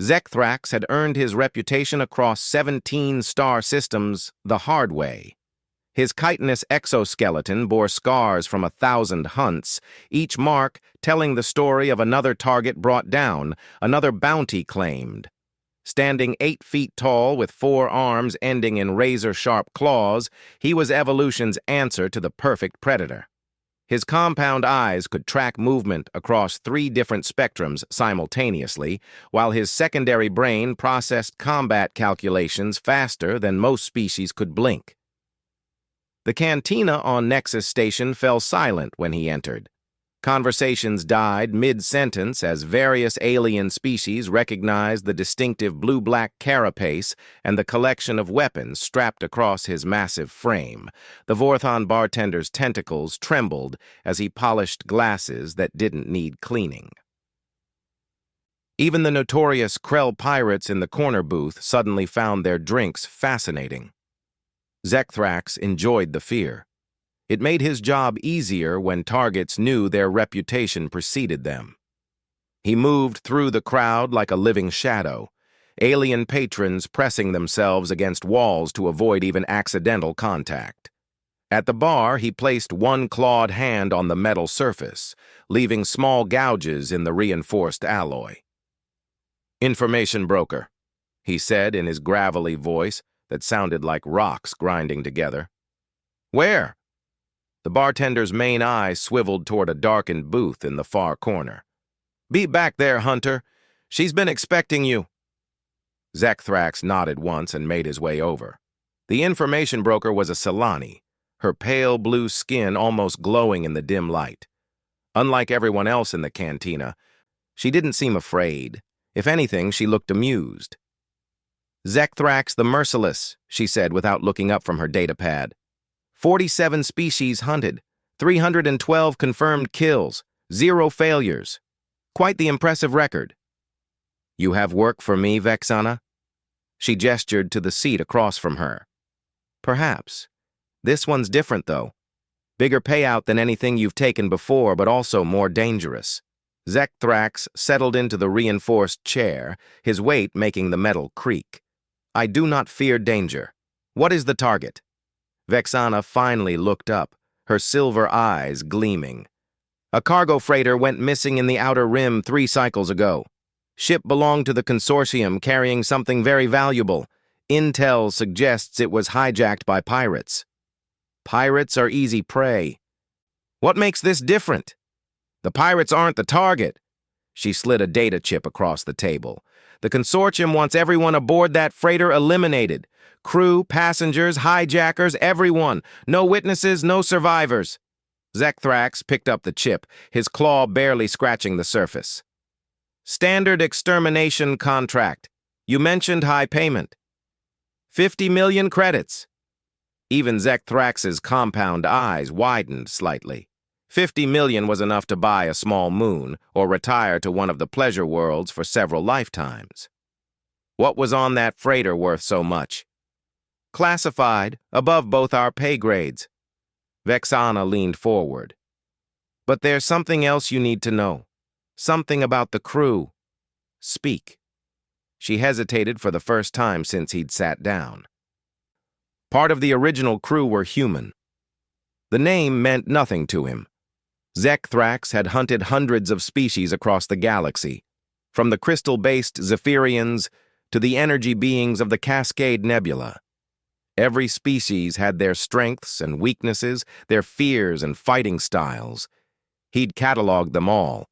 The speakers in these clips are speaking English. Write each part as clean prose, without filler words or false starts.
Zekthrax had earned his reputation across 17 star systems the hard way. His chitinous exoskeleton bore scars from 1,000 hunts, each mark telling the story of another target brought down, another bounty claimed. Standing 8 feet tall with 4 arms ending in razor-sharp claws, he was evolution's answer to the perfect predator. His compound eyes could track movement across 3 different spectrums simultaneously, while his secondary brain processed combat calculations faster than most species could blink. The cantina on Nexus Station fell silent when he entered. Conversations died mid-sentence as various alien species recognized the distinctive blue-black carapace and the collection of weapons strapped across his massive frame. The Vorthon bartender's tentacles trembled as he polished glasses that didn't need cleaning. Even the notorious Krell pirates in the corner booth suddenly found their drinks fascinating. Zekthrax enjoyed the fear. It made his job easier when targets knew their reputation preceded them. He moved through the crowd like a living shadow, alien patrons pressing themselves against walls to avoid even accidental contact. At the bar, he placed one clawed hand on the metal surface, leaving small gouges in the reinforced alloy. "Information broker," he said in his gravelly voice that sounded like rocks grinding together. "Where?" The bartender's main eye swiveled toward a darkened booth in the far corner. "Be back there, Hunter. She's been expecting you." Zekthrax nodded once and made his way over. The information broker was a Solani, her pale blue skin almost glowing in the dim light. Unlike everyone else in the cantina, she didn't seem afraid. If anything, she looked amused. "Zekthrax the Merciless," she said without looking up from her datapad. 47 species hunted, 312 confirmed kills, 0 failures. Quite the impressive record. "You have work for me, Vexana?" She gestured to the seat across from her. "Perhaps. This one's different, though. Bigger payout than anything you've taken before, but also more dangerous." Zekthrax settled into the reinforced chair, his weight making the metal creak. "I do not fear danger. What is the target?" Vexana finally looked up, her silver eyes gleaming. "A cargo freighter went missing in the Outer Rim 3 cycles ago. Ship belonged to the consortium carrying something very valuable. Intel suggests it was hijacked by pirates." "Pirates are easy prey." "What makes this different?" "The pirates aren't the target." She slid a data chip across the table. "The consortium wants everyone aboard that freighter eliminated. Crew, passengers, hijackers, everyone. No witnesses, no survivors." Zekthrax picked up the chip, his claw barely scratching the surface. "Standard extermination contract. You mentioned high payment." 50 million credits." Even Zekthrax's compound eyes widened slightly. 50 million was enough to buy a small moon or retire to one of the pleasure worlds for several lifetimes. What was on that freighter worth so much? "Classified, above both our pay grades." Vexana leaned forward. "But there's something else you need to know. Something about the crew. Speak." She hesitated for the first time since he'd sat down. Part of the original crew were human. The name meant nothing to him. Zekthrax had hunted hundreds of species across the galaxy, from the crystal-based Zephyrians to the energy beings of the Cascade Nebula. Every species had their strengths and weaknesses, their fears and fighting styles. He'd cataloged them all.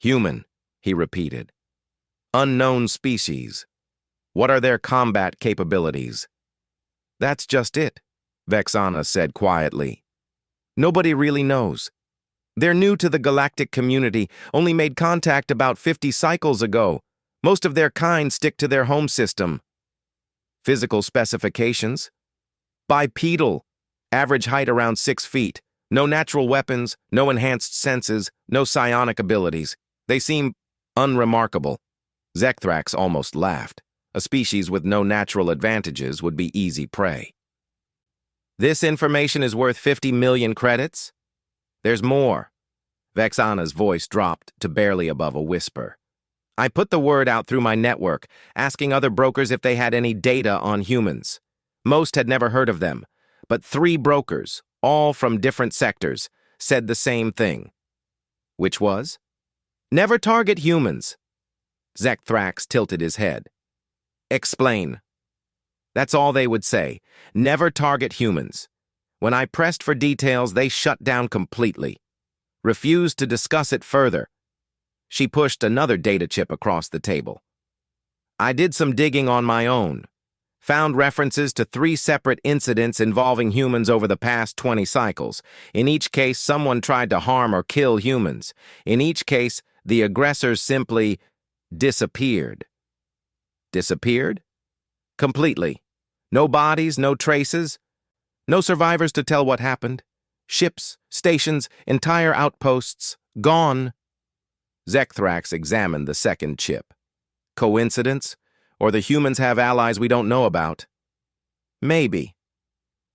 "Human," he repeated. "Unknown species. What are their combat capabilities?" "That's just it," Vexana said quietly. "Nobody really knows. They're new to the galactic community, only made contact about 50 cycles ago. Most of their kind stick to their home system." "Physical specifications?" "Bipedal. Average height around 6 feet. No natural weapons, no enhanced senses, no psionic abilities. They seem unremarkable." Zekthrax almost laughed. A species with no natural advantages would be easy prey. "This information is worth 50 million credits?" "There's more." Vexana's voice dropped to barely above a whisper. I put the word out through my network, asking other brokers if they had any data on humans. Most had never heard of them, but 3 brokers, all from different sectors, said the same thing. Which was? Never target humans. Zekthrax tilted his head. Explain. That's all they would say. Never target humans. When I pressed for details, they shut down completely. Refused to discuss it further. She pushed another data chip across the table. I did some digging on my own. Found references to 3 separate incidents involving humans over the past 20 cycles. In each case, someone tried to harm or kill humans. In each case, the aggressors simply disappeared. Disappeared? Completely. No bodies, no traces. No survivors to tell what happened. Ships, stations, entire outposts, gone. Zekthrax examined the second chip. Coincidence? Or the humans have allies we don't know about? Maybe.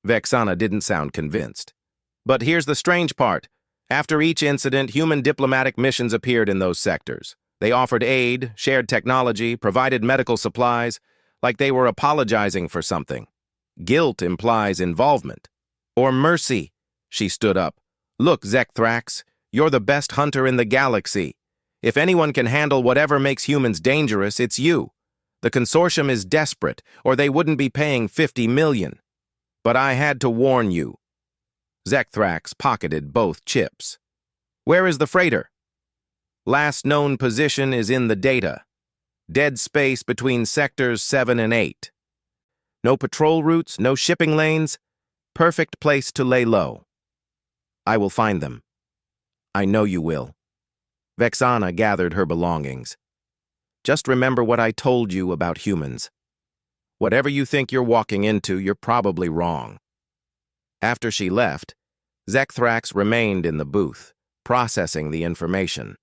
Vexana didn't sound convinced. But here's the strange part. After each incident, human diplomatic missions appeared in those sectors. They offered aid, shared technology, provided medical supplies, like they were apologizing for something. Guilt implies involvement. Or mercy. She stood up. Look, Zekthrax, you're the best hunter in the galaxy. If anyone can handle whatever makes humans dangerous, it's you. The consortium is desperate, or they wouldn't be paying 50 million. But I had to warn you. Zekthrax pocketed both chips. Where is the freighter? Last known position is in the data. Dead space between sectors 7 and 8. No patrol routes, no shipping lanes. Perfect place to lay low. I will find them. I know you will. Vexana gathered her belongings. Just remember what I told you about humans. Whatever you think you're walking into, you're probably wrong. After she left, Zekthrax remained in the booth, processing the information.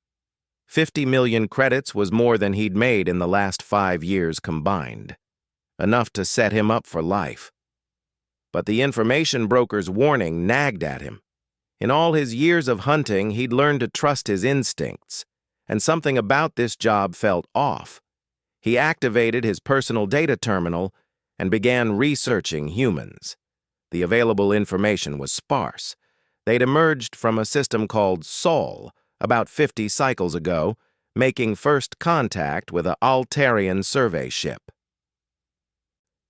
50 million credits was more than he'd made in the last 5 years combined. Enough to set him up for life. But the information broker's warning nagged at him. In all his years of hunting, he'd learned to trust his instincts, and something about this job felt off. He activated his personal data terminal and began researching humans. The available information was sparse. They'd emerged from a system called Sol about 50 cycles ago, making first contact with an Altarian survey ship.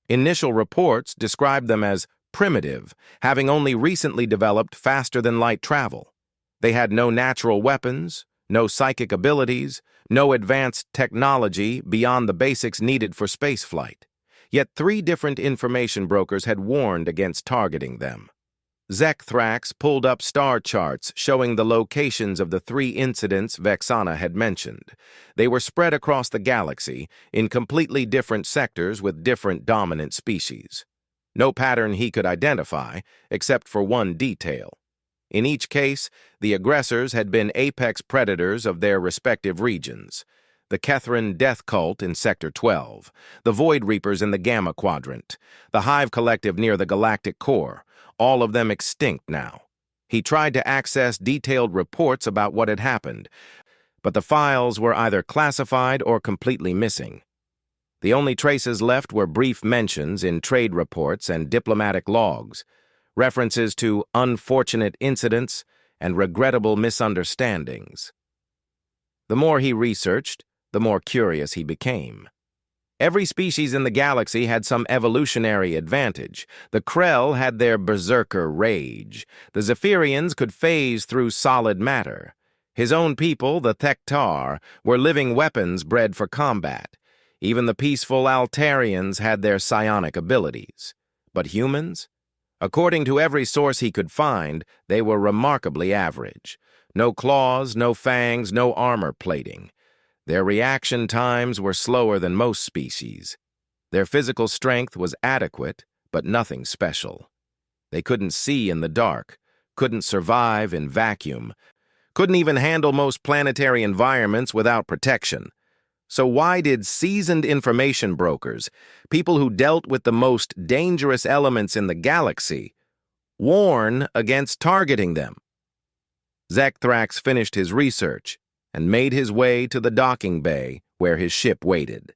Initial reports described them as primitive, having only recently developed faster-than-light travel. They had no natural weapons, no psychic abilities, no advanced technology beyond the basics needed for spaceflight. Yet 3 different information brokers had warned against targeting them. Zekthrax pulled up star charts showing the locations of the 3 incidents Vexana had mentioned. They were spread across the galaxy in completely different sectors with different dominant species. No pattern he could identify, except for one detail. In each case, the aggressors had been apex predators of their respective regions. The Kethran Death Cult in Sector 12, the Void Reapers in the Gamma Quadrant, the Hive Collective near the Galactic Core, all of them extinct now. He tried to access detailed reports about what had happened, but the files were either classified or completely missing. The only traces left were brief mentions in trade reports and diplomatic logs, references to unfortunate incidents and regrettable misunderstandings. The more he researched, the more curious he became. Every species in the galaxy had some evolutionary advantage. The Krell had their berserker rage. The Zephyrians could phase through solid matter. His own people, the Thektar, were living weapons bred for combat. Even the peaceful Altarians had their psionic abilities. But humans? According to every source he could find, they were remarkably average. No claws, no fangs, no armor plating. Their reaction times were slower than most species. Their physical strength was adequate, but nothing special. They couldn't see in the dark, couldn't survive in vacuum, couldn't even handle most planetary environments without protection. So why did seasoned information brokers, people who dealt with the most dangerous elements in the galaxy, warn against targeting them? Zekthrax finished his research and made his way to the docking bay where his ship waited.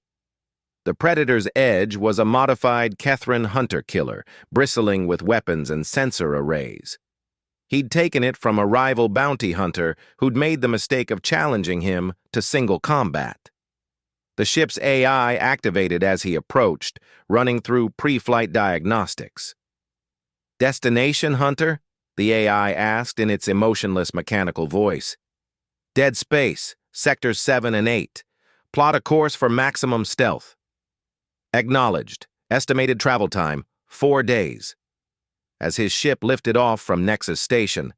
The Predator's Edge was a modified Kethran hunter killer, bristling with weapons and sensor arrays. He'd taken it from a rival bounty hunter who'd made the mistake of challenging him to single combat. The ship's AI activated as he approached, running through pre-flight diagnostics. "Destination, Hunter?" the AI asked in its emotionless mechanical voice. "Dead space, sectors 7 and 8. Plot a course for maximum stealth." "Acknowledged. Estimated travel time, 4 days." As his ship lifted off from Nexus Station,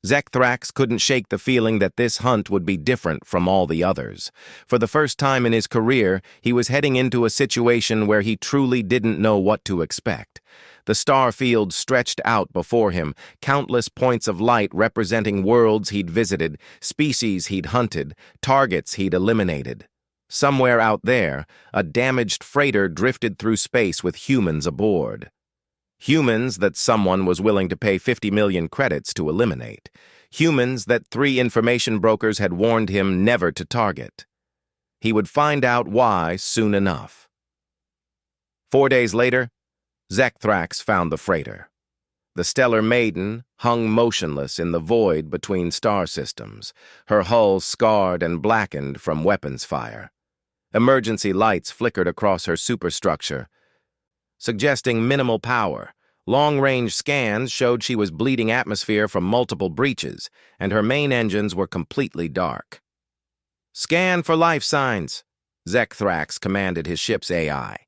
Zekthrax couldn't shake the feeling that this hunt would be different from all the others. For the first time in his career, he was heading into a situation where he truly didn't know what to expect. The star field stretched out before him, countless points of light representing worlds he'd visited, species he'd hunted, targets he'd eliminated. Somewhere out there, a damaged freighter drifted through space with humans aboard. Humans that someone was willing to pay 50 million credits to eliminate. Humans that 3 information brokers had warned him never to target. He would find out why soon enough. 4 days later, Zekthrax found the freighter. The Stellar Maiden hung motionless in the void between star systems, her hull scarred and blackened from weapons fire. Emergency lights flickered across her superstructure, suggesting minimal power. Long-range scans showed she was bleeding atmosphere from multiple breaches, and her main engines were completely dark. "Scan for life signs," Zekthrax commanded his ship's AI.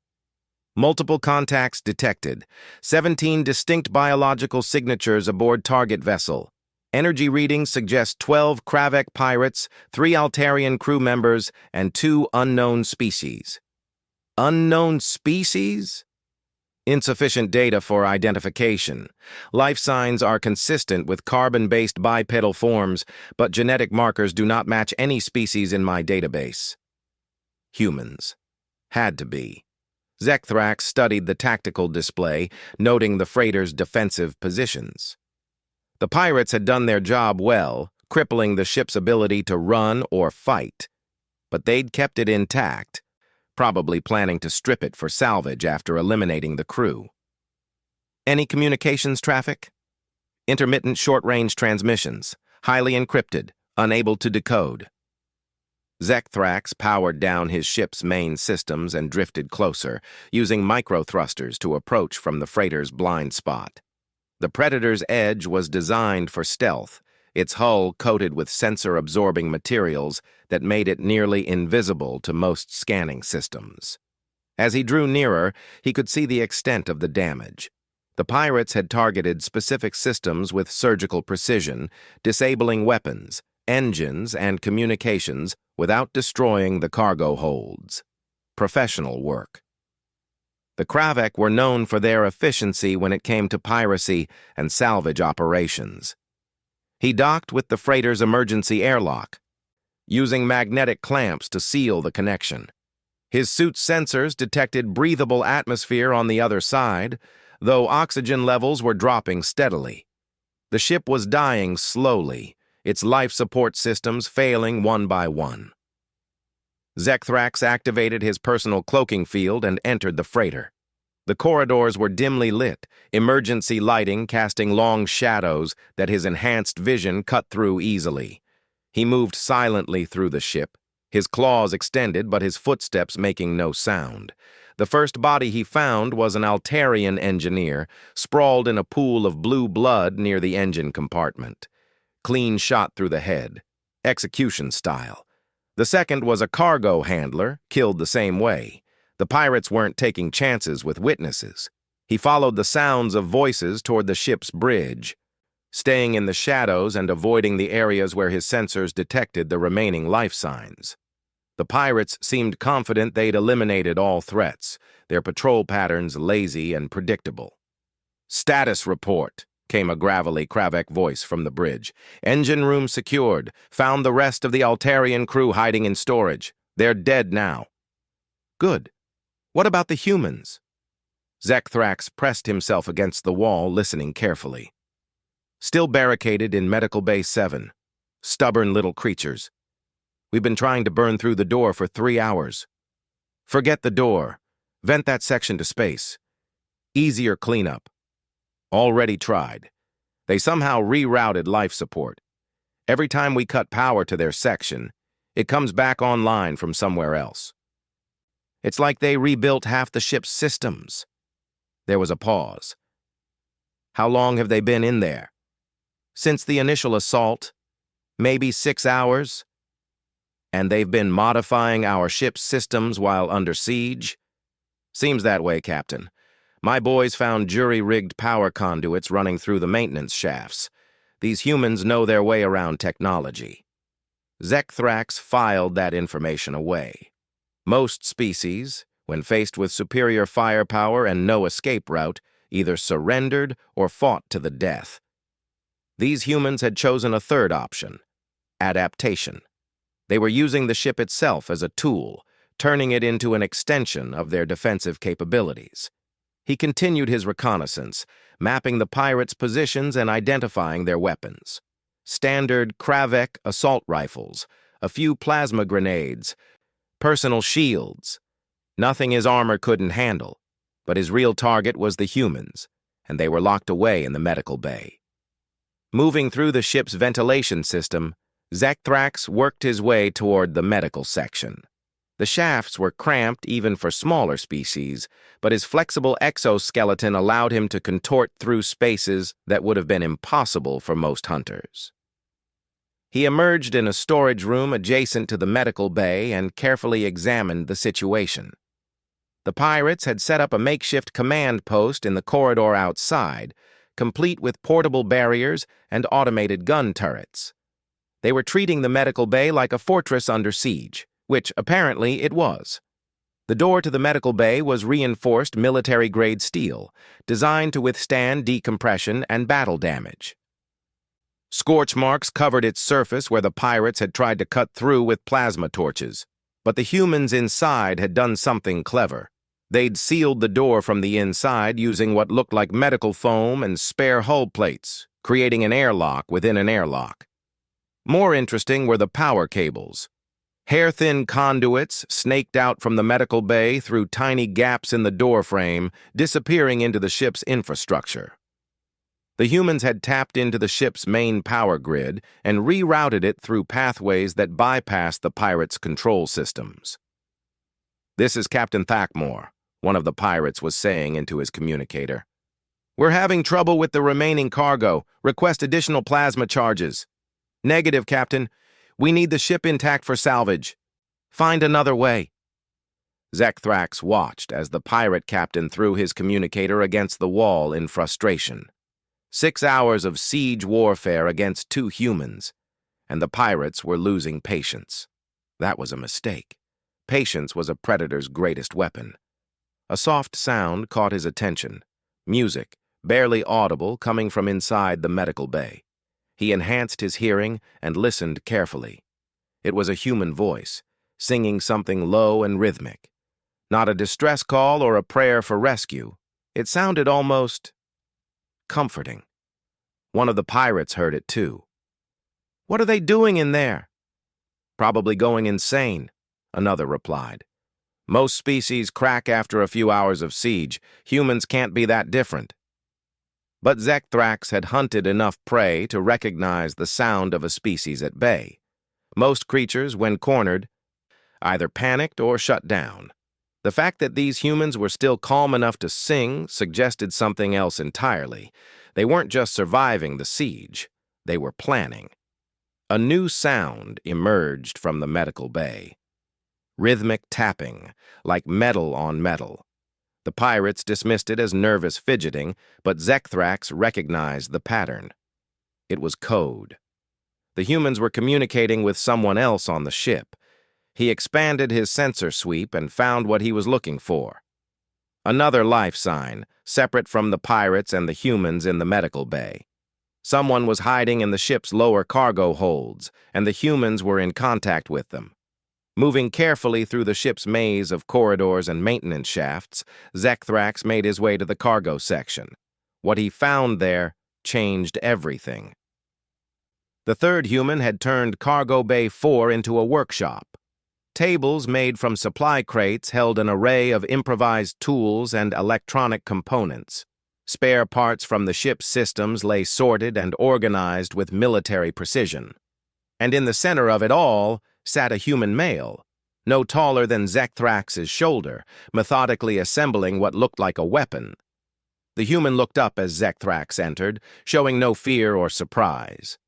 Multiple contacts detected. 17 distinct biological signatures aboard target vessel. Energy readings suggest 12 Kravek pirates, 3 Altarian crew members, and 2 unknown species. Unknown species? Insufficient data for identification. Life signs are consistent with carbon-based bipedal forms, but genetic markers do not match any species in my database. Humans. Had to be. Zekthrax studied the tactical display, noting the freighter's defensive positions. The pirates had done their job well, crippling the ship's ability to run or fight. But they'd kept it intact, probably planning to strip it for salvage after eliminating the crew. Any communications traffic? Intermittent short-range transmissions, highly encrypted, unable to decode. Zekthrax powered down his ship's main systems and drifted closer, using micro-thrusters to approach from the freighter's blind spot. The Predator's Edge was designed for stealth, its hull coated with sensor-absorbing materials that made it nearly invisible to most scanning systems. As he drew nearer, he could see the extent of the damage. The pirates had targeted specific systems with surgical precision, disabling weapons, engines, and communications without destroying the cargo holds. Professional work. The Kravek were known for their efficiency when it came to piracy and salvage operations. He docked with the freighter's emergency airlock, using magnetic clamps to seal the connection. His suit's sensors detected breathable atmosphere on the other side, though oxygen levels were dropping steadily. The ship was dying slowly, its life support systems failing one by one. Zekthrax activated his personal cloaking field and entered the freighter. The corridors were dimly lit, emergency lighting casting long shadows that his enhanced vision cut through easily. He moved silently through the ship, his claws extended but his footsteps making no sound. The first body he found was an Altarian engineer, sprawled in a pool of blue blood near the engine compartment. Clean shot through the head, execution style. The second was a cargo handler, killed the same way. The pirates weren't taking chances with witnesses. He followed the sounds of voices toward the ship's bridge, staying in the shadows and avoiding the areas where his sensors detected the remaining life signs. The pirates seemed confident they'd eliminated all threats, their patrol patterns lazy and predictable. "Status report," came a gravelly Kravek voice from the bridge. "Engine room secured. Found the rest of the Altarian crew hiding in storage. They're dead now." "Good. What about the humans?" Zekthrax pressed himself against the wall, listening carefully. "Still barricaded in Medical Bay 7. Stubborn little creatures. We've been trying to burn through the door for 3 hours. Forget the door. Vent that section to space. Easier cleanup. Already tried. They somehow rerouted life support. Every time we cut power to their section, it comes back online from somewhere else. It's like they rebuilt half the ship's systems. There was a pause. How long have they been in there? Since the initial assault? Maybe 6 hours? And they've been modifying our ship's systems while under siege? Seems that way, Captain. My boys found jury-rigged power conduits running through the maintenance shafts. These humans know their way around technology. Zekthrax filed that information away. Most species, when faced with superior firepower and no escape route, either surrendered or fought to the death. These humans had chosen a third option: adaptation. They were using the ship itself as a tool, turning it into an extension of their defensive capabilities. He continued his reconnaissance, mapping the pirates' positions and identifying their weapons. Standard Kravek assault rifles, a few plasma grenades, personal shields. Nothing his armor couldn't handle, but his real target was the humans, and they were locked away in the medical bay. Moving through the ship's ventilation system, Zekthrax worked his way toward the medical section. The shafts were cramped even for smaller species, but his flexible exoskeleton allowed him to contort through spaces that would have been impossible for most hunters. He emerged in a storage room adjacent to the medical bay and carefully examined the situation. The pirates had set up a makeshift command post in the corridor outside, complete with portable barriers and automated gun turrets. They were treating the medical bay like a fortress under siege, which apparently it was. The door to the medical bay was reinforced military-grade steel, designed to withstand decompression and battle damage. Scorch marks covered its surface where the pirates had tried to cut through with plasma torches, but the humans inside had done something clever. They'd sealed the door from the inside using what looked like medical foam and spare hull plates, creating an airlock within an airlock. More interesting were the power cables. Hair-thin conduits snaked out from the medical bay through tiny gaps in the door frame, disappearing into the ship's infrastructure. The humans had tapped into the ship's main power grid and rerouted it through pathways that bypassed the pirates' control systems. "This is Captain Thackmore," one of the pirates was saying into his communicator. "We're having trouble with the remaining cargo. Request additional plasma charges." "Negative, Captain. We need the ship intact for salvage. Find another way." Zekthrax watched as the pirate captain threw his communicator against the wall in frustration. 6 hours of siege warfare against 2 humans, and the pirates were losing patience. That was a mistake. Patience was a predator's greatest weapon. A soft sound caught his attention. Music, barely audible, coming from inside the medical bay. He enhanced his hearing and listened carefully. It was a human voice, singing something low and rhythmic. Not a distress call or a prayer for rescue. It sounded almost comforting. One of the pirates heard it too. "What are they doing in there?" "Probably going insane," another replied. "Most species crack after a few hours of siege. Humans can't be that different." But Zekthrax had hunted enough prey to recognize the sound of a species at bay. Most creatures, when cornered, either panicked or shut down. The fact that these humans were still calm enough to sing suggested something else entirely. They weren't just surviving the siege, they were planning. A new sound emerged from the medical bay. Rhythmic tapping, like metal on metal. The pirates dismissed it as nervous fidgeting, but Zekthrax recognized the pattern. It was code. The humans were communicating with someone else on the ship. He expanded his sensor sweep and found what he was looking for. Another life sign, separate from the pirates and the humans in the medical bay. Someone was hiding in the ship's lower cargo holds, and the humans were in contact with them. Moving carefully through the ship's maze of corridors and maintenance shafts, Zekthrax made his way to the cargo section. What he found there changed everything. The third human had turned Cargo Bay 4 into a workshop. Tables made from supply crates held an array of improvised tools and electronic components. Spare parts from the ship's systems lay sorted and organized with military precision. And in the center of it all sat a human male, no taller than Zekthrax's shoulder, methodically assembling what looked like a weapon. The human looked up as Zekthrax entered, showing no fear or surprise.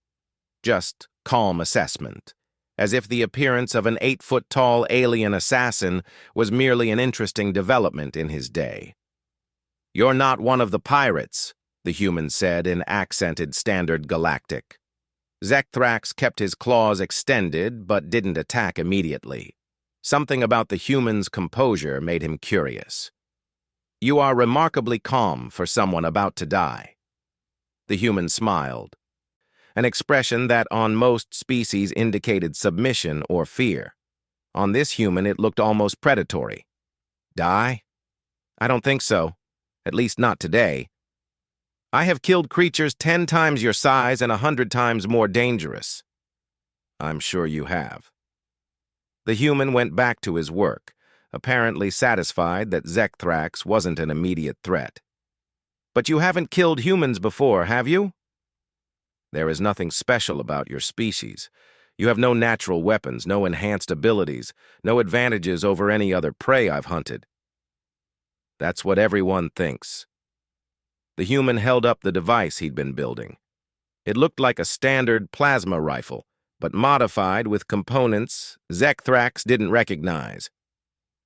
Just calm assessment, as if the appearance of an 8-foot-tall alien assassin was merely an interesting development in his day. "You're not one of the pirates," the human said in accented standard Galactic. Zekthrax kept his claws extended but didn't attack immediately. Something about the human's composure made him curious. "You are remarkably calm for someone about to die." The human smiled, an expression that on most species indicated submission or fear. On this human, it looked almost predatory. "Die? I don't think so. At least not today. I have killed creatures 10 times your size and 100 times more dangerous." "I'm sure you have." The human went back to his work, apparently satisfied that Zekthrax wasn't an immediate threat. "But you haven't killed humans before, have you?" "There is nothing special about your species. You have no natural weapons, no enhanced abilities, no advantages over any other prey I've hunted." "That's what everyone thinks." The human held up the device he'd been building. It looked like a standard plasma rifle, but modified with components Zekthrax didn't recognize.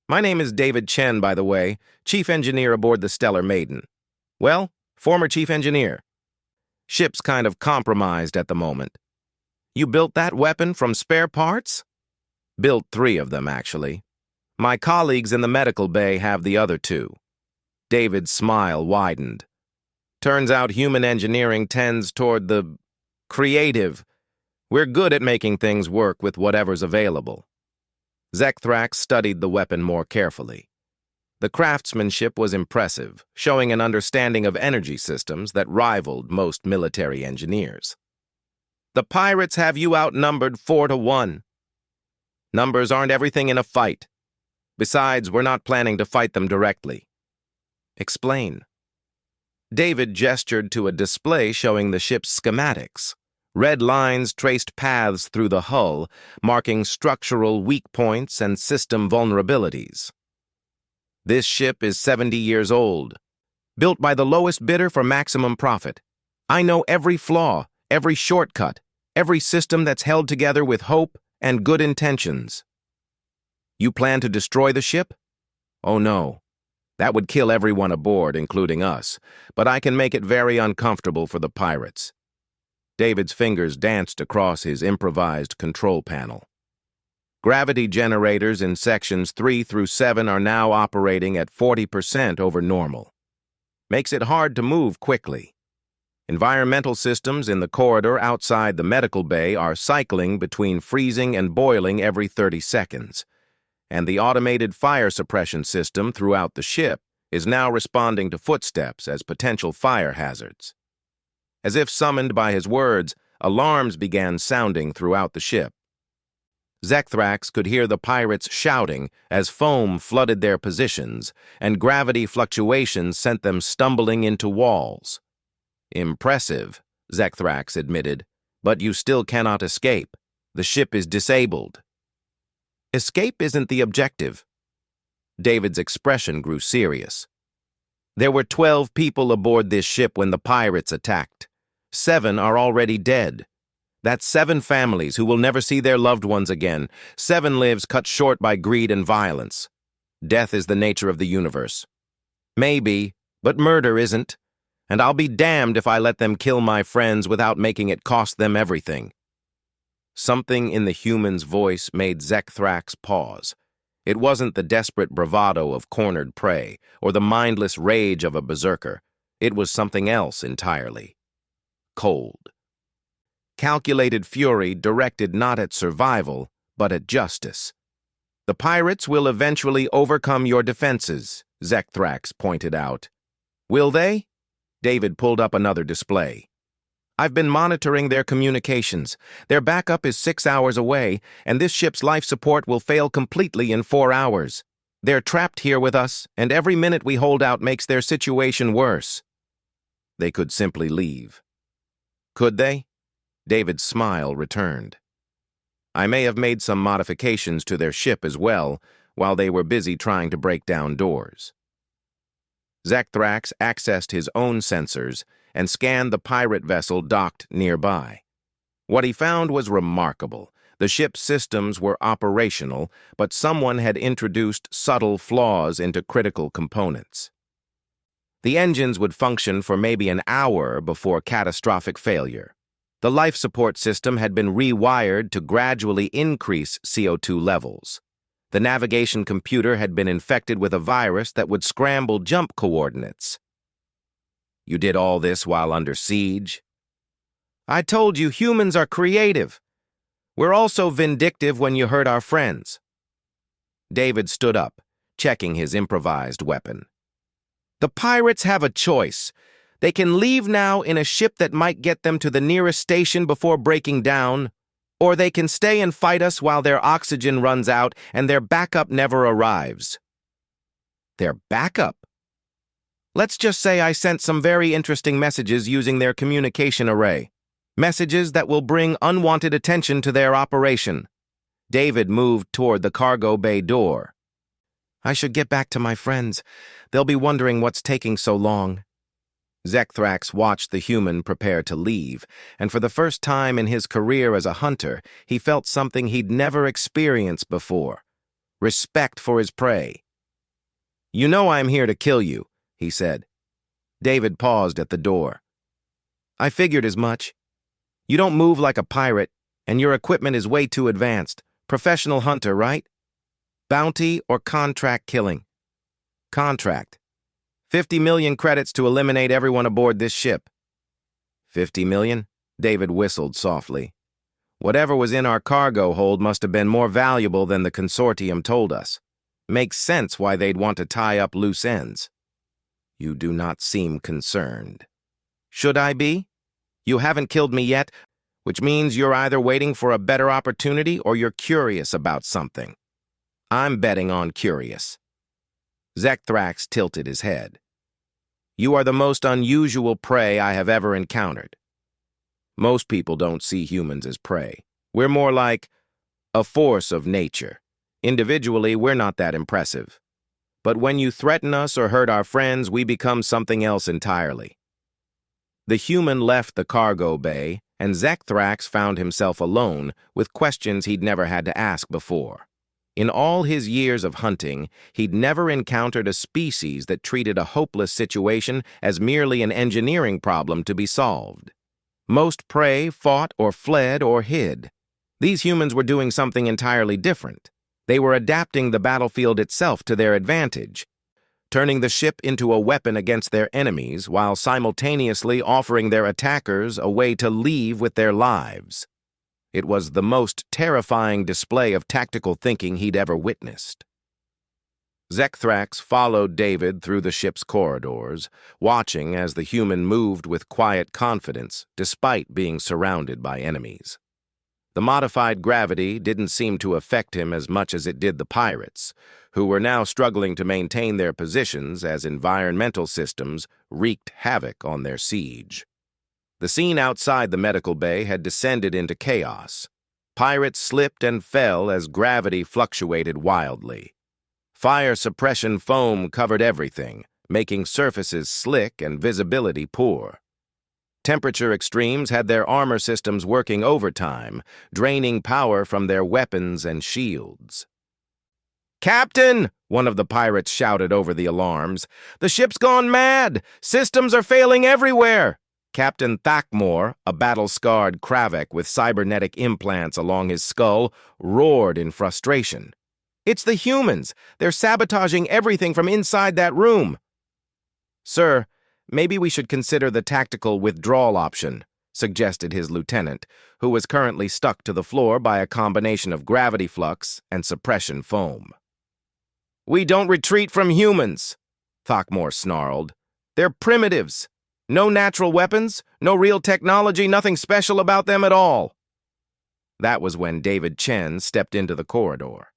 "My name is David Chen, by the way, chief engineer aboard the Stellar Maiden. Well, former chief engineer. Ship's kind of compromised at the moment." "You built that weapon from spare parts?" "Built 3 of them, actually. My colleagues in the medical bay have the other 2. David's smile widened. "Turns out human engineering tends toward the creative. We're good at making things work with whatever's available." Zekthrax studied the weapon more carefully. The craftsmanship was impressive, showing an understanding of energy systems that rivaled most military engineers. "The pirates have you outnumbered 4-1. Numbers aren't everything in a fight. Besides, we're not planning to fight them directly." "Explain." David gestured to a display showing the ship's schematics. Red lines traced paths through the hull, marking structural weak points and system vulnerabilities. "This ship is 70 years old, built by the lowest bidder for maximum profit. I know every flaw, every shortcut, every system that's held together with hope and good intentions." "You plan to destroy the ship?" "Oh no. That would kill everyone aboard, including us, but I can make it very uncomfortable for the pirates." David's fingers danced across his improvised control panel. Gravity generators in sections 3 through 7 are now operating at 40% over normal. Makes it hard to move quickly. Environmental systems in the corridor outside the medical bay are cycling between freezing and boiling every 30 seconds. And the automated fire suppression system throughout the ship is now responding to footsteps as potential fire hazards. As if summoned by his words, alarms began sounding throughout the ship. Zekthrax could hear the pirates shouting as foam flooded their positions, and gravity fluctuations sent them stumbling into walls. "Impressive," Zekthrax admitted, "but you still cannot escape. The ship is disabled." "Escape isn't the objective." David's expression grew serious. "There were 12 people aboard this ship when the pirates attacked. 7 are already dead. That's 7 families who will never see their loved ones again, 7 lives cut short by greed and violence. Death is the nature of the universe. Maybe, but murder isn't. And I'll be damned if I let them kill my friends without making it cost them everything." Something in the human's voice made Zekthrax pause. It wasn't the desperate bravado of cornered prey or the mindless rage of a berserker. It was something else entirely. Cold. Calculated fury directed not at survival, but at justice. "The pirates will eventually overcome your defenses," Zekthrax pointed out. "Will they?" David pulled up another display. I've been monitoring their communications. Their backup is 6 hours away, and this ship's life support will fail completely in 4 hours. They're trapped here with us, and every minute we hold out makes their situation worse. They could simply leave. Could they? David's smile returned. I may have made some modifications to their ship as well, while they were busy trying to break down doors. Zekthrax accessed his own sensors and scanned the pirate vessel docked nearby. What he found was remarkable. The ship's systems were operational, but someone had introduced subtle flaws into critical components. The engines would function for maybe an hour before catastrophic failure. The life support system had been rewired to gradually increase CO2 levels. The navigation computer had been infected with a virus that would scramble jump coordinates. You did all this while under siege? I told you humans are creative. We're also vindictive when you hurt our friends. David stood up, checking his improvised weapon. The pirates have a choice. They can leave now in a ship that might get them to the nearest station before breaking down, or they can stay and fight us while their oxygen runs out and their backup never arrives. Their backup? Let's just say I sent some very interesting messages using their communication array. Messages that will bring unwanted attention to their operation. David moved toward the cargo bay door. I should get back to my friends. They'll be wondering what's taking so long. Zekthrax watched the human prepare to leave, and for the first time in his career as a hunter, he felt something he'd never experienced before. Respect for his prey. You know I'm here to kill you, he said. David paused at the door. I figured as much. You don't move like a pirate, and your equipment is way too advanced. Professional hunter, right? Bounty or contract killing? Contract. 50 million credits to eliminate everyone aboard this ship. 50 million? David whistled softly. Whatever was in our cargo hold must have been more valuable than the consortium told us. Makes sense why they'd want to tie up loose ends. You do not seem concerned. Should I be? You haven't killed me yet, which means you're either waiting for a better opportunity or you're curious about something. I'm betting on curious. Zekthrax tilted his head. You are the most unusual prey I have ever encountered. Most people don't see humans as prey. We're more like a force of nature. Individually, we're not that impressive. But when you threaten us or hurt our friends, we become something else entirely. The human left the cargo bay, and Zekthrax found himself alone with questions he'd never had to ask before. In all his years of hunting, he'd never encountered a species that treated a hopeless situation as merely an engineering problem to be solved. Most prey fought or fled or hid. These humans were doing something entirely different. They were adapting the battlefield itself to their advantage, turning the ship into a weapon against their enemies while simultaneously offering their attackers a way to leave with their lives. It was the most terrifying display of tactical thinking he'd ever witnessed. Zekthrax followed David through the ship's corridors, watching as the human moved with quiet confidence despite being surrounded by enemies. The modified gravity didn't seem to affect him as much as it did the pirates, who were now struggling to maintain their positions as environmental systems wreaked havoc on their siege. The scene outside the medical bay had descended into chaos. Pirates slipped and fell as gravity fluctuated wildly. Fire suppression foam covered everything, making surfaces slick and visibility poor. Temperature extremes had their armor systems working overtime, draining power from their weapons and shields. "Captain!" one of the pirates shouted over the alarms. "The ship's gone mad! Systems are failing everywhere!" Captain Thakmor, a battle-scarred Kravik with cybernetic implants along his skull, roared in frustration. "It's the humans! They're sabotaging everything from inside that room!" "Sir, maybe we should consider the tactical withdrawal option," suggested his lieutenant, who was currently stuck to the floor by a combination of gravity flux and suppression foam. "We don't retreat from humans," Thakmor snarled. "They're primitives. No natural weapons, no real technology, nothing special about them at all. That was when David Chen stepped into the corridor.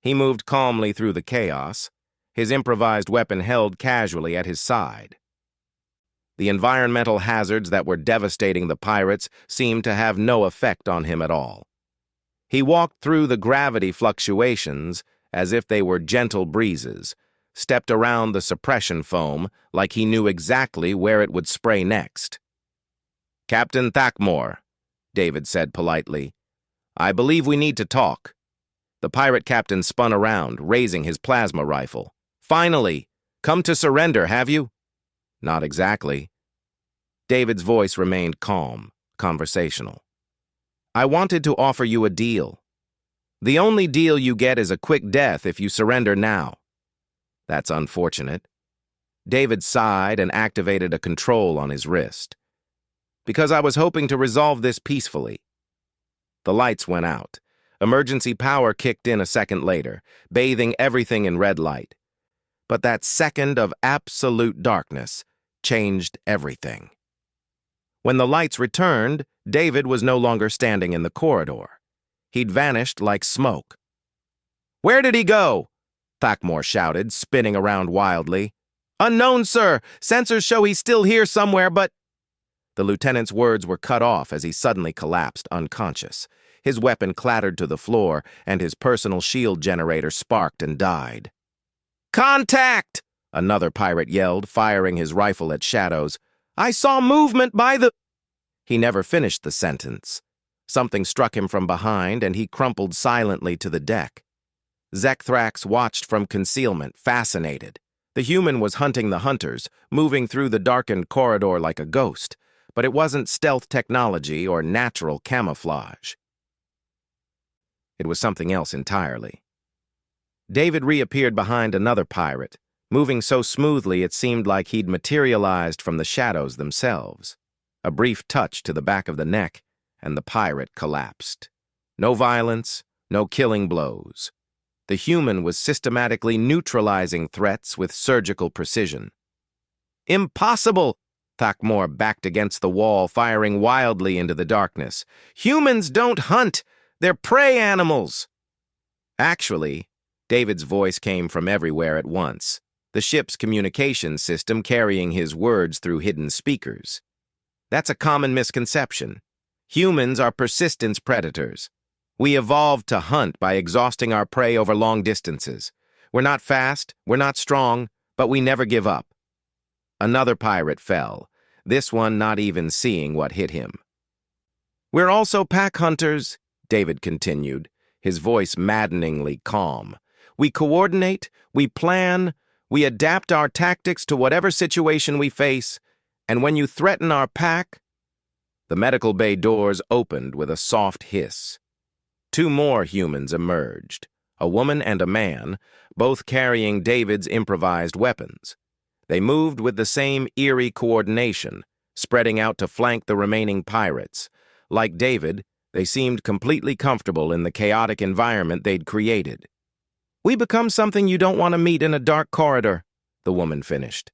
He moved calmly through the chaos, his improvised weapon held casually at his side. The environmental hazards that were devastating the pirates seemed to have no effect on him at all. He walked through the gravity fluctuations as if they were gentle breezes, stepped around the suppression foam like he knew exactly where it would spray next. "Captain Thakmore," David said politely, "I believe we need to talk." The pirate captain spun around, raising his plasma rifle. "Finally! Come to surrender, have you?" "Not exactly." David's voice remained calm, conversational. "I wanted to offer you a deal. The only deal you get is a quick death if you surrender now." "That's unfortunate." David sighed and activated a control on his wrist. "Because I was hoping to resolve this peacefully." The lights went out. Emergency power kicked in a second later, bathing everything in red light. But that second of absolute darkness changed everything. When the lights returned, David was no longer standing in the corridor. He'd vanished like smoke. "Where did he go?" Thakmore shouted, spinning around wildly. "Unknown, sir. Sensors show he's still here somewhere, but—" The lieutenant's words were cut off as he suddenly collapsed unconscious. His weapon clattered to the floor, and his personal shield generator sparked and died. "Contact!" another pirate yelled, firing his rifle at shadows. "I saw movement by the—" He never finished the sentence. Something struck him from behind, and he crumpled silently to the deck. Zekthrax watched from concealment, fascinated. The human was hunting the hunters, moving through the darkened corridor like a ghost, but it wasn't stealth technology or natural camouflage. It was something else entirely. David reappeared behind another pirate, moving so smoothly it seemed like he'd materialized from the shadows themselves. A brief touch to the back of the neck, and the pirate collapsed. No violence, no killing blows. The human was systematically neutralizing threats with surgical precision. "Impossible!" Thakmore backed against the wall, firing wildly into the darkness. "Humans don't hunt! They're prey animals!" Actually, David's voice came from everywhere at once, the ship's communication system carrying his words through hidden speakers. That's a common misconception. Humans are persistence predators. We evolved to hunt by exhausting our prey over long distances. We're not fast, we're not strong, but we never give up. Another pirate fell, this one not even seeing what hit him. "We're also pack hunters," David continued, his voice maddeningly calm. "We coordinate, we plan, we adapt our tactics to whatever situation we face, and when you threaten our pack—" The medical bay doors opened with a soft hiss. Two more humans emerged, a woman and a man, both carrying David's improvised weapons. They moved with the same eerie coordination, spreading out to flank the remaining pirates. Like David, they seemed completely comfortable in the chaotic environment they'd created. "We become something you don't want to meet in a dark corridor," the woman finished.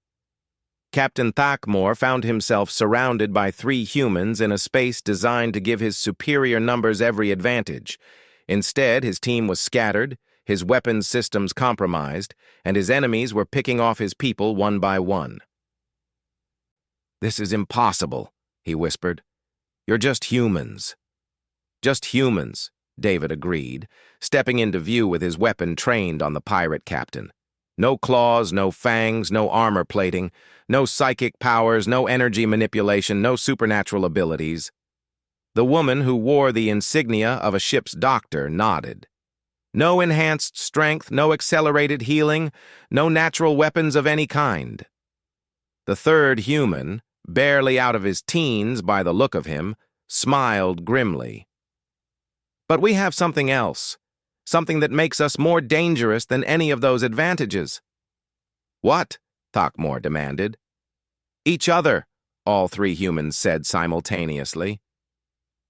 Captain Thakmore found himself surrounded by 3 humans in a space designed to give his superior numbers every advantage. Instead, his team was scattered, his weapons systems compromised, and his enemies were picking off his people one by one. "This is impossible," he whispered. "You're just humans." "Just humans," David agreed, stepping into view with his weapon trained on the pirate captain. No claws, no fangs, no armor plating, no psychic powers, no energy manipulation, no supernatural abilities. The woman who wore the insignia of a ship's doctor nodded. No enhanced strength, no accelerated healing, no natural weapons of any kind. The third human, barely out of his teens by the look of him, smiled grimly. "But we have something else. Something that makes us more dangerous than any of those advantages." "What?" Thakmore demanded. "Each other," all 3 humans said simultaneously.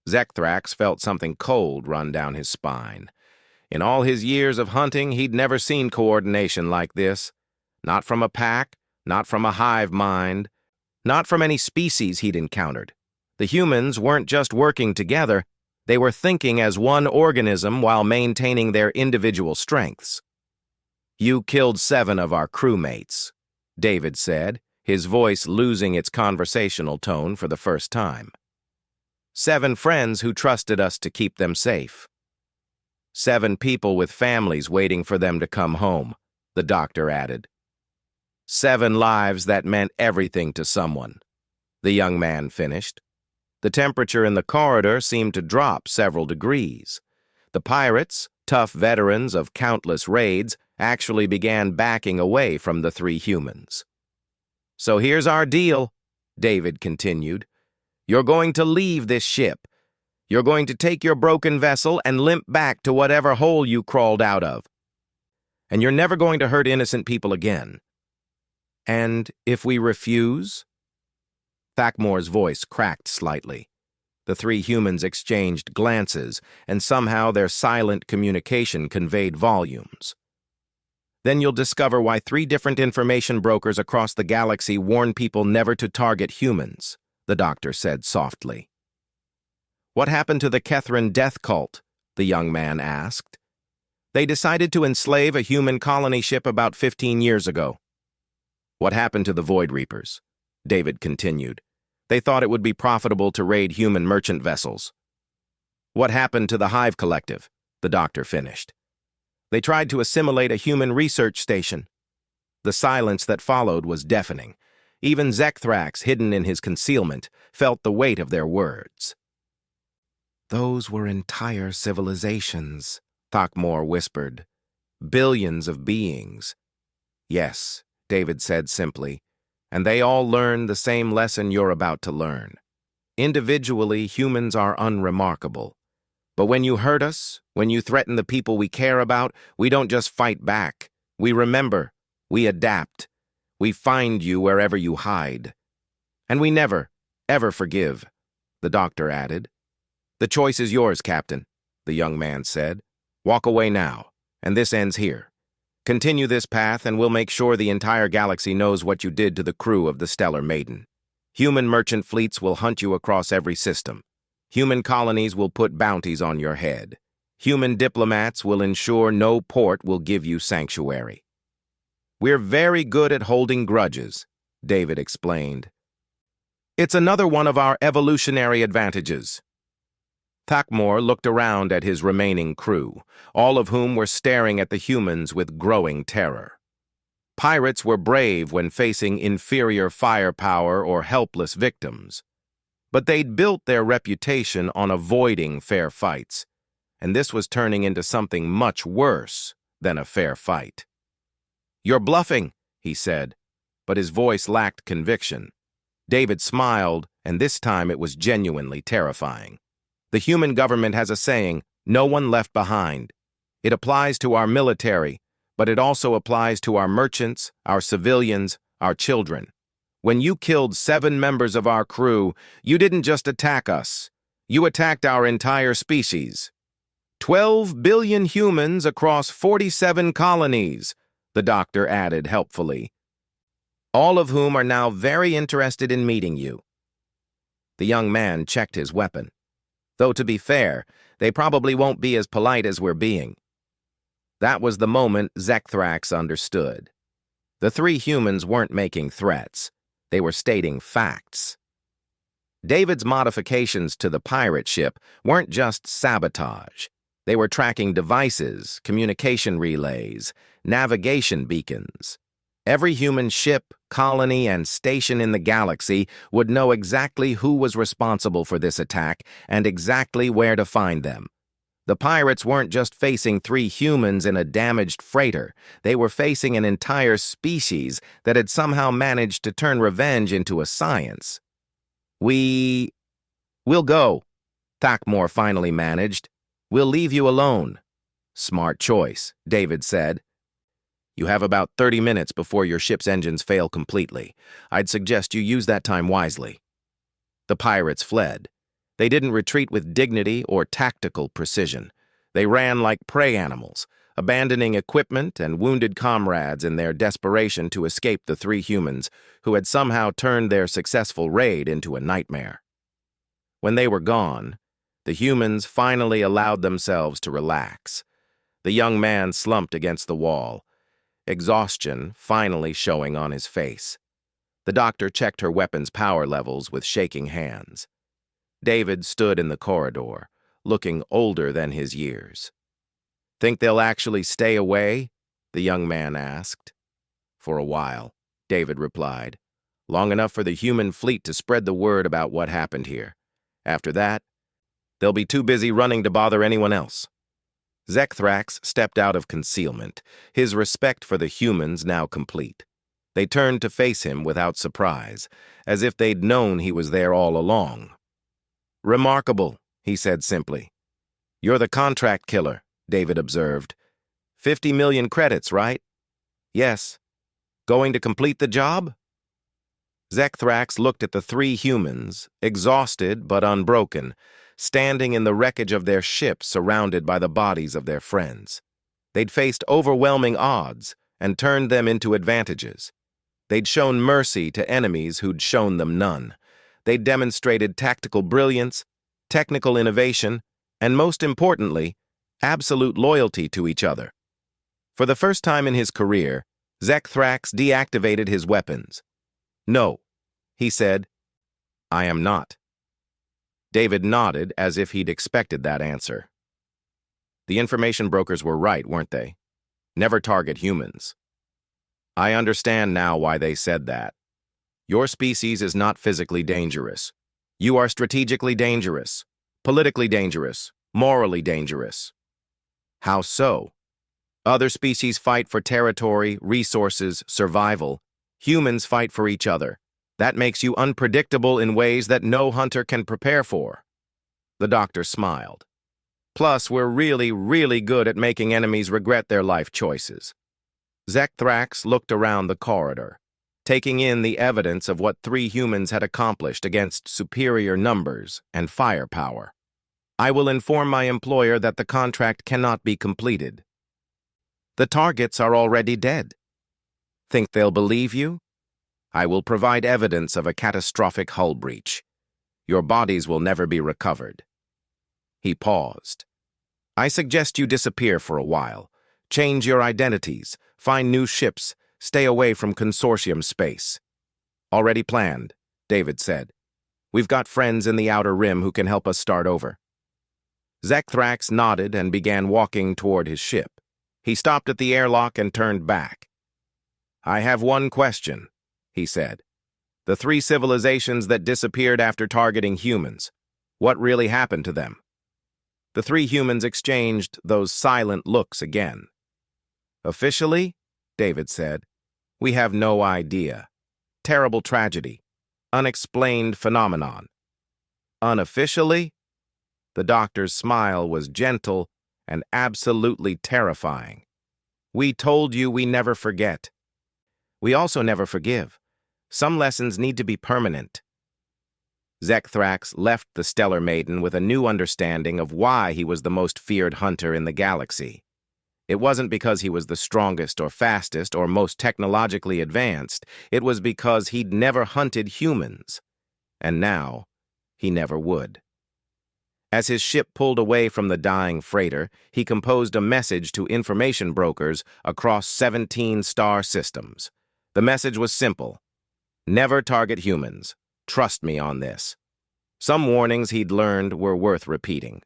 Zekthrax felt something cold run down his spine. In all his years of hunting, he'd never seen coordination like this. Not from a pack, not from a hive mind. Not from any species he'd encountered. The humans weren't just working together, they were thinking as one organism while maintaining their individual strengths. "You killed 7 of our crewmates," David said, his voice losing its conversational tone for the first time. 7 friends who trusted us to keep them safe. 7 people with families waiting for them to come home, the doctor added. 7 lives that meant everything to someone, the young man finished. The temperature in the corridor seemed to drop several degrees. The pirates, tough veterans of countless raids, actually began backing away from the 3 humans. "So here's our deal," David continued. "You're going to leave this ship. You're going to take your broken vessel and limp back to whatever hole you crawled out of. And you're never going to hurt innocent people again." "And if we refuse?" Thakmore's voice cracked slightly. The 3 humans exchanged glances, and somehow their silent communication conveyed volumes. "Then you'll discover why 3 different information brokers across the galaxy warn people never to target humans," the doctor said softly. "What happened to the Kethran death cult?" the young man asked. "They decided to enslave a human colony ship about 15 years ago." "What happened to the Void Reapers?" David continued. "They thought it would be profitable to raid human merchant vessels." "What happened to the Hive Collective?" the doctor finished. "They tried to assimilate a human research station." The silence that followed was deafening. Even Zekthrax, hidden in his concealment, felt the weight of their words. "Those were entire civilizations," Thakmore whispered. "Billions of beings." "Yes," David said simply, "and they all learned the same lesson you're about to learn. Individually, humans are unremarkable. But when you hurt us, when you threaten the people we care about, we don't just fight back. We remember. We adapt. We find you wherever you hide. And we never, ever forgive," the doctor added. "The choice is yours, Captain," the young man said. "Walk away now, and this ends here. Continue this path, and we'll make sure the entire galaxy knows what you did to the crew of the Stellar Maiden. Human merchant fleets will hunt you across every system. Human colonies will put bounties on your head. Human diplomats will ensure no port will give you sanctuary." "We're very good at holding grudges," David explained. "It's another one of our evolutionary advantages." Thakmore looked around at his remaining crew, all of whom were staring at the humans with growing terror. Pirates were brave when facing inferior firepower or helpless victims. But they'd built their reputation on avoiding fair fights, and this was turning into something much worse than a fair fight. "You're bluffing," he said, but his voice lacked conviction. David smiled, and this time it was genuinely terrifying. "The human government has a saying, 'No one left behind.' It applies to our military, but it also applies to our merchants, our civilians, our children. When you killed 7 members of our crew, you didn't just attack us. You attacked our entire species. 12 billion humans across 47 colonies," the doctor added helpfully. "All of whom are now very interested in meeting you." The young man checked his weapon. Though to be fair, they probably won't be as polite as we're being. That was the moment Zekthrax understood. The 3 humans weren't making threats. They were stating facts. David's modifications to the pirate ship weren't just sabotage. They were tracking devices, communication relays, navigation beacons. Every human ship, colony, and station in the galaxy would know exactly who was responsible for this attack and exactly where to find them. The pirates weren't just facing 3 humans in a damaged freighter. They were facing an entire species that had somehow managed to turn revenge into a science. We'll go," Thakmore finally managed. "We'll leave you alone." "Smart choice," David said. "You have about 30 minutes before your ship's engines fail completely. I'd suggest you use that time wisely." The pirates fled. They didn't retreat with dignity or tactical precision. They ran like prey animals, abandoning equipment and wounded comrades in their desperation to escape the three humans who had somehow turned their successful raid into a nightmare. When they were gone, the humans finally allowed themselves to relax. The young man slumped against the wall, exhaustion finally showing on his face. The doctor checked her weapon's power levels with shaking hands. David stood in the corridor, looking older than his years. "Think they'll actually stay away?" the young man asked. "For a while," David replied. "Long enough for the human fleet to spread the word about what happened here. After that, they'll be too busy running to bother anyone else." Zekthrax stepped out of concealment, his respect for the humans now complete. They turned to face him without surprise, as if they'd known he was there all along. "Remarkable," he said simply. "You're the contract killer," David observed. 50 million credits, right?" "Yes." "Going to complete the job?" Zekthrax looked at the three humans, exhausted but unbroken, standing in the wreckage of their ship surrounded by the bodies of their friends. They'd faced overwhelming odds and turned them into advantages. They'd shown mercy to enemies who'd shown them none. They'd demonstrated tactical brilliance, technical innovation, and most importantly, absolute loyalty to each other. For the first time in his career, Zekthrax deactivated his weapons. "No," he said. "I am not." David nodded as if he'd expected that answer. "The information brokers were right, weren't they? Never target humans." "I understand now why they said that. Your species is not physically dangerous. You are strategically dangerous, politically dangerous, morally dangerous." "How so?" "Other species fight for territory, resources, survival. Humans fight for each other. That makes you unpredictable in ways that no hunter can prepare for." The doctor smiled. "Plus, we're really, really good at making enemies regret their life choices." Zekthrax looked around the corridor, taking in the evidence of what three humans had accomplished against superior numbers and firepower. "I will inform my employer that the contract cannot be completed." "The targets are already dead." "Think they'll believe you?" "I will provide evidence of a catastrophic hull breach. Your bodies will never be recovered." He paused. "I suggest you disappear for a while. Change your identities, find new ships, stay away from consortium space." "Already planned," David said. "We've got friends in the Outer Rim who can help us start over." Zekthrax nodded and began walking toward his ship. He stopped at the airlock and turned back. "I have one question," he said. "The three civilizations that disappeared after targeting humans, what really happened to them?" The three humans exchanged those silent looks again. "Officially," David said, "we have no idea. Terrible tragedy. Unexplained phenomenon." "Unofficially?" The doctor's smile was gentle and absolutely terrifying. "We told you we never forget. We also never forgive. Some lessons need to be permanent." Zekthrax left the Stellar Maiden with a new understanding of why he was the most feared hunter in the galaxy. It wasn't because he was the strongest or fastest or most technologically advanced. It was because he'd never hunted humans. And now, he never would. As his ship pulled away from the dying freighter, he composed a message to information brokers across 17 star systems. The message was simple: "Never target humans. Trust me on this." Some warnings he'd learned were worth repeating.